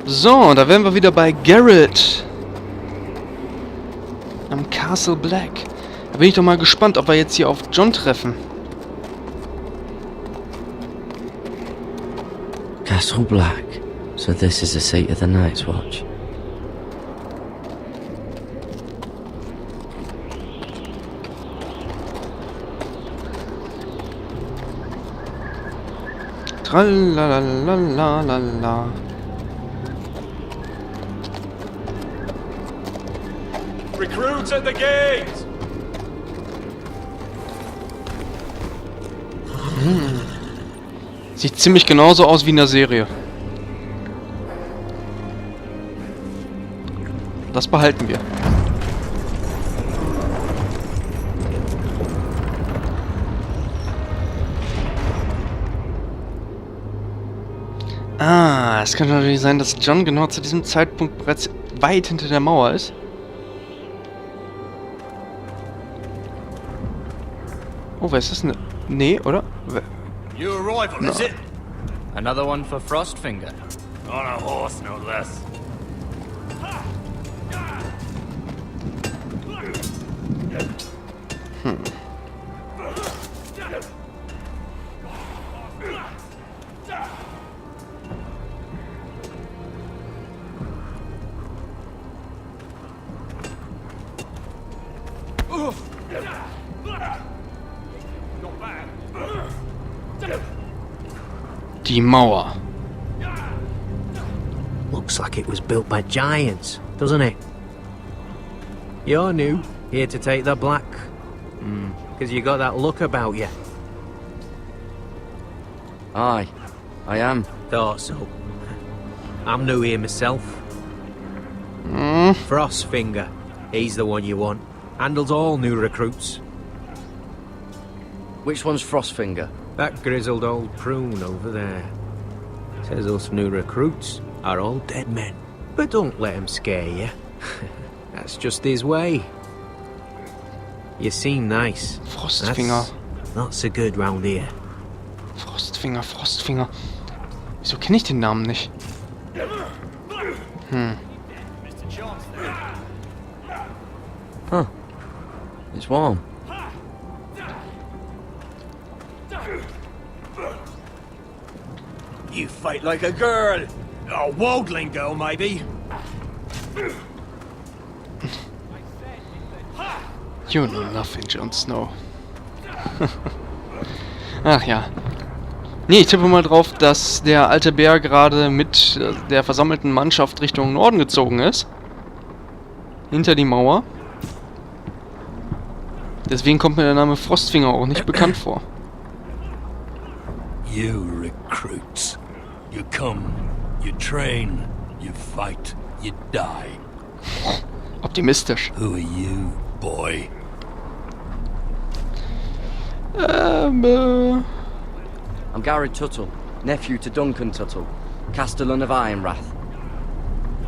So, da wären wir wieder bei Garrett. Am Castle Black. Da bin ich doch mal gespannt, ob wir jetzt hier auf John treffen. Castle Black. So this is the seat of the Night's Watch. Tralalalalala. Recruits at the gate! Sieht ziemlich genauso aus wie in der Serie. Das behalten wir. Ah, es könnte natürlich sein, dass John genau zu diesem Zeitpunkt bereits weit hinter der Mauer ist. Oh, wer ist das denn? Nee, oder? New arrival, is it? Another one for Frostfinger. On a horse, no less. Die Mauer. Looks like it was built by giants, doesn't it? You're new, here to take the black. Because you got that look about you. Aye, I am. Thought so. I'm new here myself. Frostfinger. He's the one you want. Handles all new recruits. Which one's Frostfinger? That grizzled old prune over there. Says us new recruits are all dead men. But don't let him scare you. That's just his way. You seem nice. Frostfinger. That's not so good round here. Frostfinger, Frostfinger. Wieso kenne ich den Namen nicht? Huh. It's warm. You fight like a girl. A wildling girl, maybe. You know nothing, Jon Snow. Ach ja. Nee, ich tippe mal drauf, dass der alte Bär gerade mit der versammelten Mannschaft Richtung Norden gezogen ist. Hinter die Mauer. Deswegen kommt mir der Name Frostfinger auch nicht bekannt vor. You recruits. You come, you train, you fight, you die. Optimistisch. Who are you, boy? I'm Garrett Tuttle, nephew to Duncan Tuttle, Castellan of Ironrath.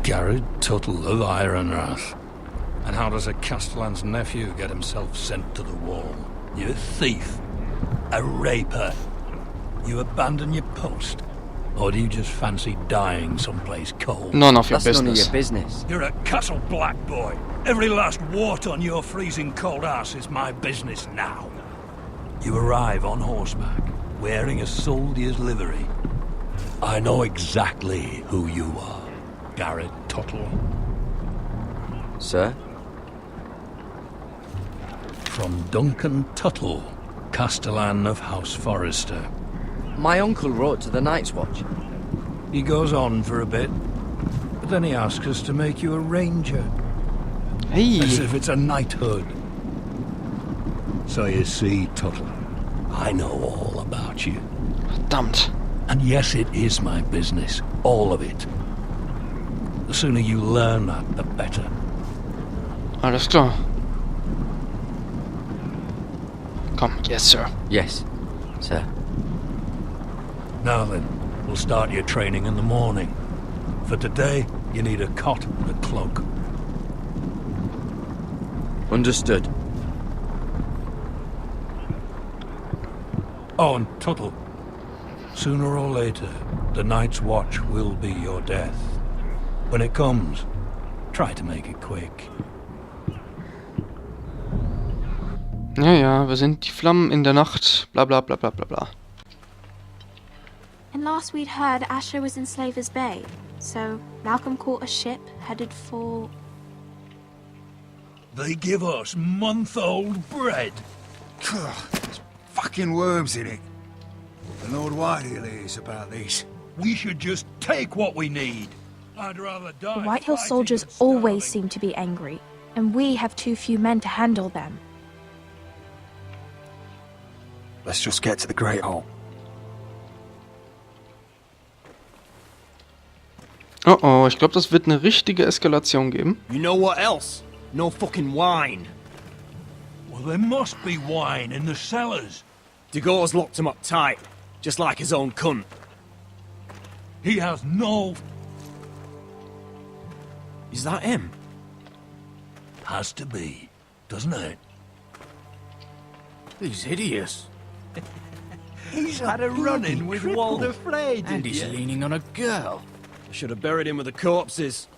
Garrett Tuttle of Ironrath. And how does a Castellan's nephew get himself sent to the wall? You a thief? A raper? You abandon your post? Or do you just fancy dying someplace cold? None of your That's none of business. your business. You're a Castle Black boy. Every last wart on your freezing cold ass is my business now. You arrive on horseback, wearing a soldier's livery. I know exactly who you are, Garrett Tuttle. Sir? From Duncan Tuttle, Castellan of House Forrester. My uncle wrote to the Night's Watch. He goes on for a bit, but then he asks us to make you a ranger, as Hey, if it's a knighthood. So you see, Tuttle, I know all about you. verdammt. And yes, it is my business, all of it. The sooner you learn that, the better. Alles klar. Komm, yes, sir. Yes, sir. Now then, we'll start your training in the morning. For today, you need a cot and a cloak. Understood. Oh, and Tuttle, sooner or later, the Night's Watch will be your death. When it comes, try to make it quick. Ja, ja, wir sind die Flammen in der Nacht, bla bla bla bla bla bla. And last we'd heard, Asher was in Slaver's Bay. So Malcolm caught a ship headed for... They give us month-old bread. There's fucking worms in it. The Lord WhyJay is about this. We should just take what we need. I'd rather die. The White Hill fighting soldiers than always starving. seem to be angry, and we have too few men to handle them. Let's just get to the Great Hall. Oh oh, ich glaube, das wird eine richtige Eskalation geben. You know what else? No fucking wine. Well, there must be wine in the cellars. Degor's locked him up tight, just like his own cunt. He has no... Is that him? Has to be, doesn't it? He's hideous. He's had a run-in with Walder Frey, And he's leaning on a girl. I should have buried him with the corpses.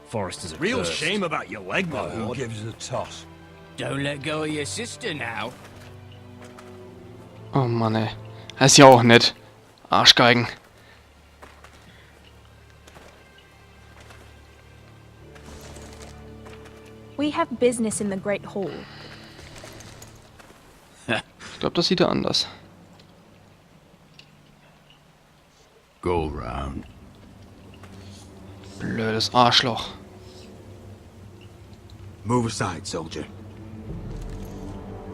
Forrester's a Real first. shame about your leg, my Who lord. gives a toss? Don't let go of your sister now. Oh Mann, ey. Das ist ja auch nett. Arschgeigen. We have business in the Great Hall. Ich glaube, das sieht er anders. Go round. Blödes Arschloch. Move aside, soldier.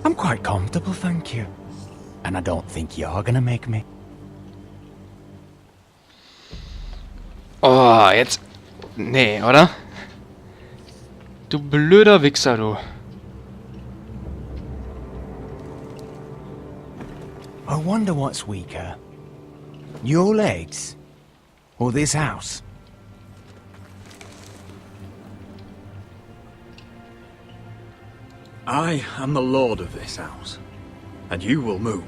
I'm quite comfortable, thank you. And I don't think you're gonna make me. Oh, jetzt... Nee, oder? Du blöder Wichser, du. I wonder what's weaker. Your legs? Or this house? I am the lord of this house, and you will move.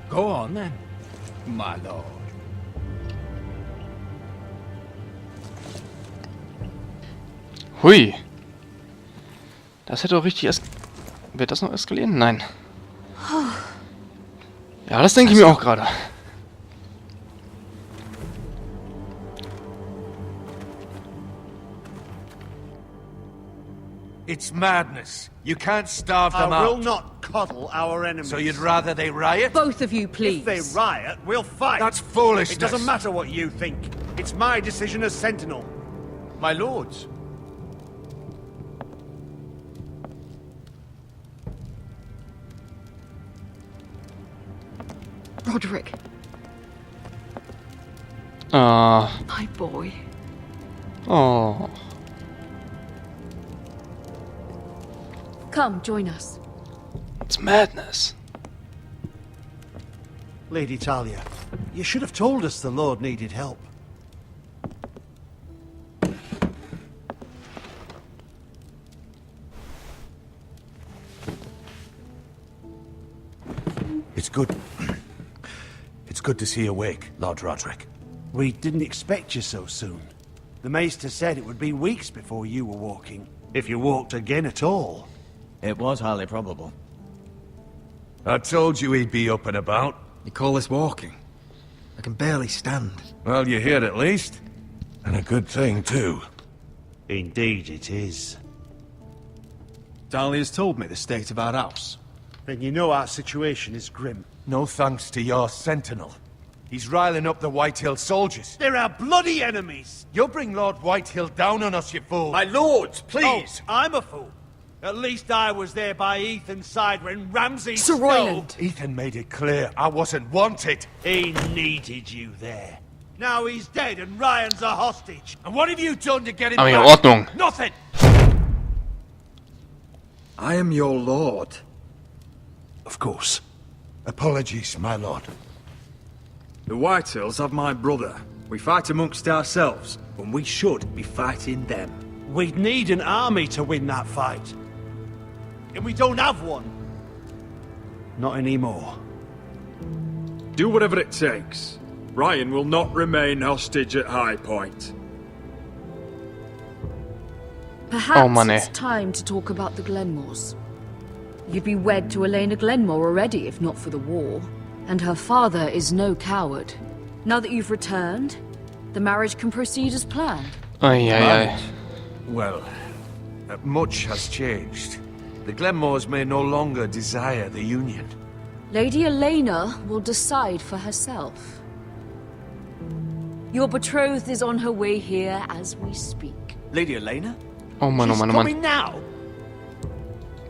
Go on then, my lord. Hui. Das hätte doch richtig Wird das noch eskalieren? Nein. Ja, das denke ich mir auch gerade. It's madness. You can't starve them I will out. not coddle our enemies. So you'd rather they riot? Both of you, please. If they riot, we'll fight. That's foolishness. It doesn't matter what you think. It's my decision as Sentinel. My lords. Roderick, Ah. my boy. Oh. Come, join us. It's madness. Lady Talia, you should have told us the Lord needed help. It's good. It's good to see you awake, Lord Roderick. We didn't expect you so soon. The Maester said it would be weeks before you were walking, if you walked again at all. It was highly probable. I told you he'd be up and about. You call this walking? I can barely stand. Well, you're here at least. And a good thing, too. Indeed it is. Talia's told me the state of our house. Then you know our situation is grim. No thanks to your sentinel. He's riling up the White Hill soldiers. They're our bloody enemies! You'll bring Lord Whitehill down on us, you fool. My lords, please! Oh, I'm a fool. At least I was there by Ethan's side when Ramsay Sir stole... Royland. Ethan made it clear I wasn't wanted. He needed you there. Now he's dead and Ryan's a hostage. And what have you done to get him Aber in back? Ordnung. Nothing! I am your lord. Of course. Apologies, my lord. The Whitehills have my brother. We fight amongst ourselves, when we should be fighting them. We'd need an army to win that fight. and we don't have one. Not anymore. Do whatever it takes. Ryan will not remain hostage at High Point. Perhaps it's time to talk about the Glenmores. You'd be wed to Elena Glenmore already if not for the war. And her father is no coward. Now that you've returned, the marriage can proceed as planned. Well, much has changed. The Glenmores may no longer desire the union. Lady Elena will decide for herself. Your betrothed is on her way here as we speak. Lady Elena? Oh Mann, oh Mann, oh Mann. Coming now?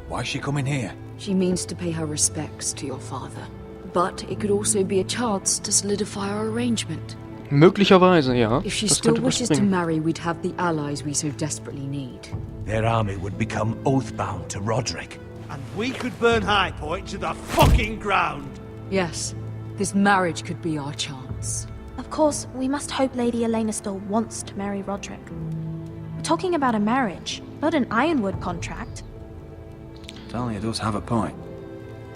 Why is she coming here? She means to pay her respects to your father. But it could also be a chance to solidify our arrangement. Möglicherweise, ja. If she still wishes to marry, we'd have the allies we so desperately need. Their army would become oathbound to Roderick. And we could burn High Point to the fucking ground! Yes, this marriage could be our chance. Of course, we must hope Lady Elena still wants to marry Roderick. We're talking about a marriage, not an Ironwood contract. Talia does have a point.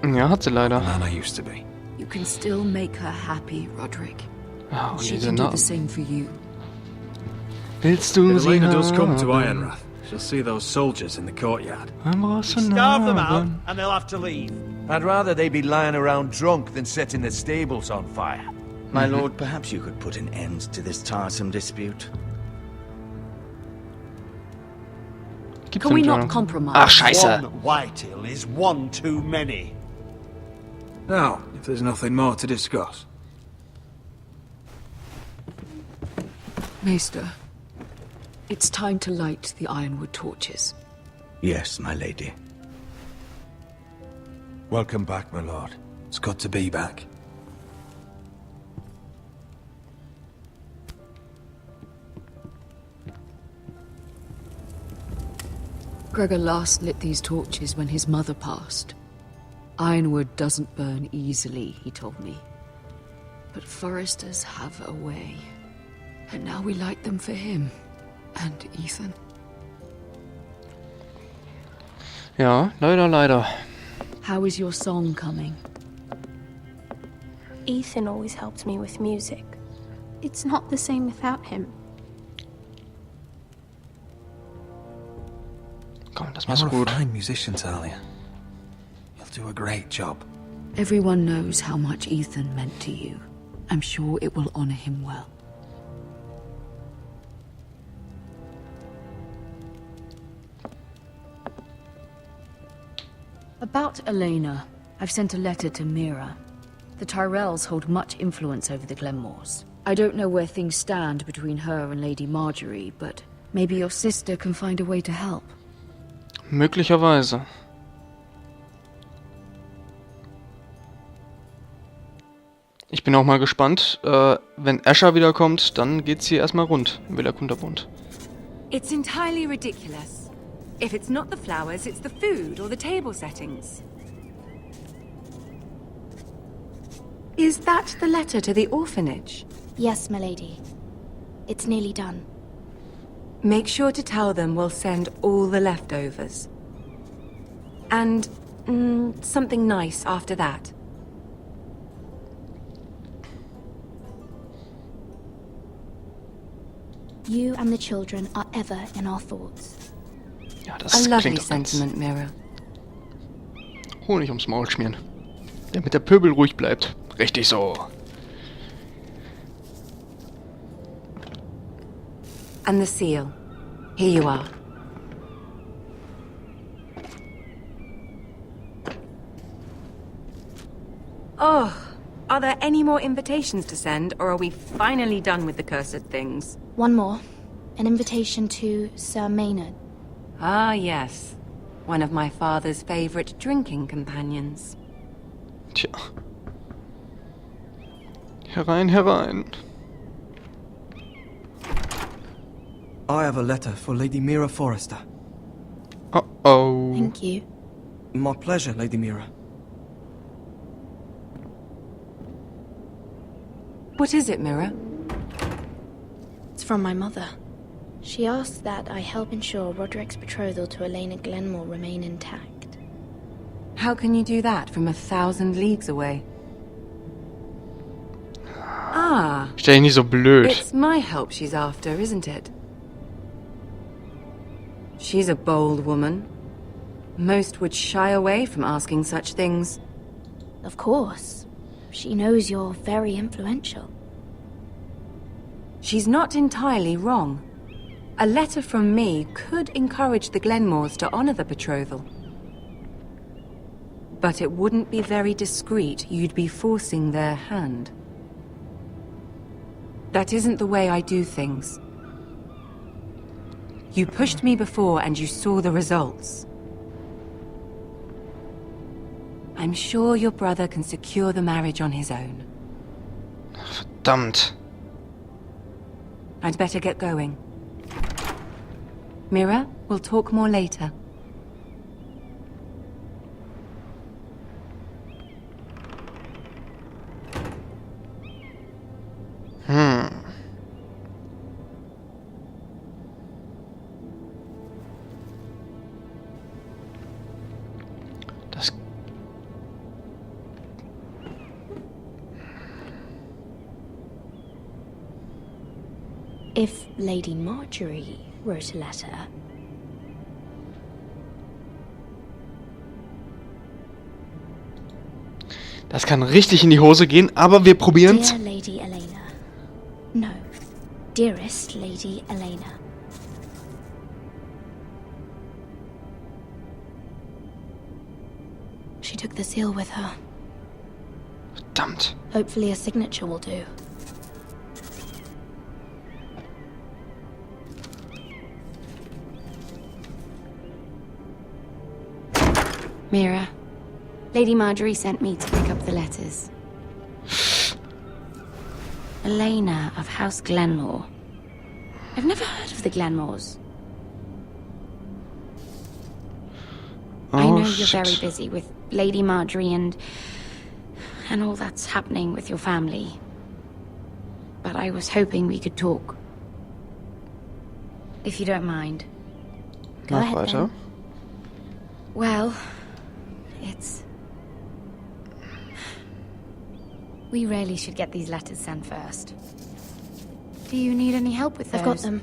Ja, hat sie leider. Man I used to be. You can still make her happy, Roderick. Oh, she can do the same for you. Willst du If sie Elena does come to haben? Ironrath, she'll see those soldiers in the courtyard. Starve them out, and they'll have to leave. I'd rather they be lying around drunk than setting the stables on fire. My lord, perhaps you could put an end to this tiresome dispute. Can we not compromise? Ach, scheiße. One Whitehill is one too many. Now, if there's nothing more to discuss. Maester, it's time to light the Ironwood torches. Yes, my lady. Welcome back, my lord. It's good to be back. Gregor last lit these torches when his mother passed. Ironwood doesn't burn easily, he told me. But foresters have a way. And now we light them for him. And Ethan. Ja, leider, leider. How is your song coming? Ethan always helped me with music. It's not the same without him. Komm, das machst du You're gut. a fine musician, Talia. You'll do a great job. Everyone knows how much Ethan meant to you. I'm sure it will honor him well. About Elena, I've sent a letter to Mira. The Tyrells hold much influence over the Glenmores. I don't know where things stand between her and Lady Marjorie, but maybe your sister can find a way to help. Möglicherweise. Ich bin auch mal gespannt. Wenn Asher wiederkommt, dann geht's hier erstmal rund im Wiederkunterbund. It's entirely ridiculous. If it's not the flowers, it's the food or the table settings. Is that the letter to the orphanage? Yes, my lady. It's nearly done. Make sure to tell them we'll send all the leftovers. And something nice after that. You and the children are ever in our thoughts. Ja, das A lovely klingt doch ganz... sentiment, Mira. Honig ums Maul schmieren. Damit der Pöbel ruhig bleibt. Richtig so. And the seal. Here you are. Oh, are there any more invitations to send, or are we finally done with the cursed things? One more. An invitation to Sir Maynard. Ah, yes. One of my father's favorite drinking companions. Tja. Herein, herein. I have a letter for Lady Mira Forrester. Uh-oh. Thank you. My pleasure, Lady Mira. What is it, Mira? It's from my mother. She asks that I help ensure Roderick's betrothal to Elena Glenmore remain intact. How can you do that from 1,000 leagues away? Ah. Stell dich nicht so blöd. It's my help she's after, isn't it? She's a bold woman. Most would shy away from asking such things. Of course. She knows you're very influential. She's not entirely wrong. A letter from me could encourage the Glenmores to honor the betrothal. But it wouldn't be very discreet. You'd be forcing their hand. That isn't the way I do things. You pushed me before and you saw the results. I'm sure your brother can secure the marriage on his own. Verdammt. I'd better get going. Mira, we'll talk more later. If Lady Marjorie wrote a letter... Das kann richtig in die Hose gehen, aber wir probieren's. Dear Lady Elena. No. Dearest Lady Elena. She took the seal with her. Verdammt. Hopefully a signature will do. Mira, Lady Marjorie sent me to pick up the letters. Elena of House Glenmore. I've never heard of the Glenmores. I know you're very busy with Lady Marjorie and all that's happening with your family. But I was hoping we could talk. If you don't mind. Go ahead then. Well, we really should get these letters sent first. Do you need any help with those? I've got them.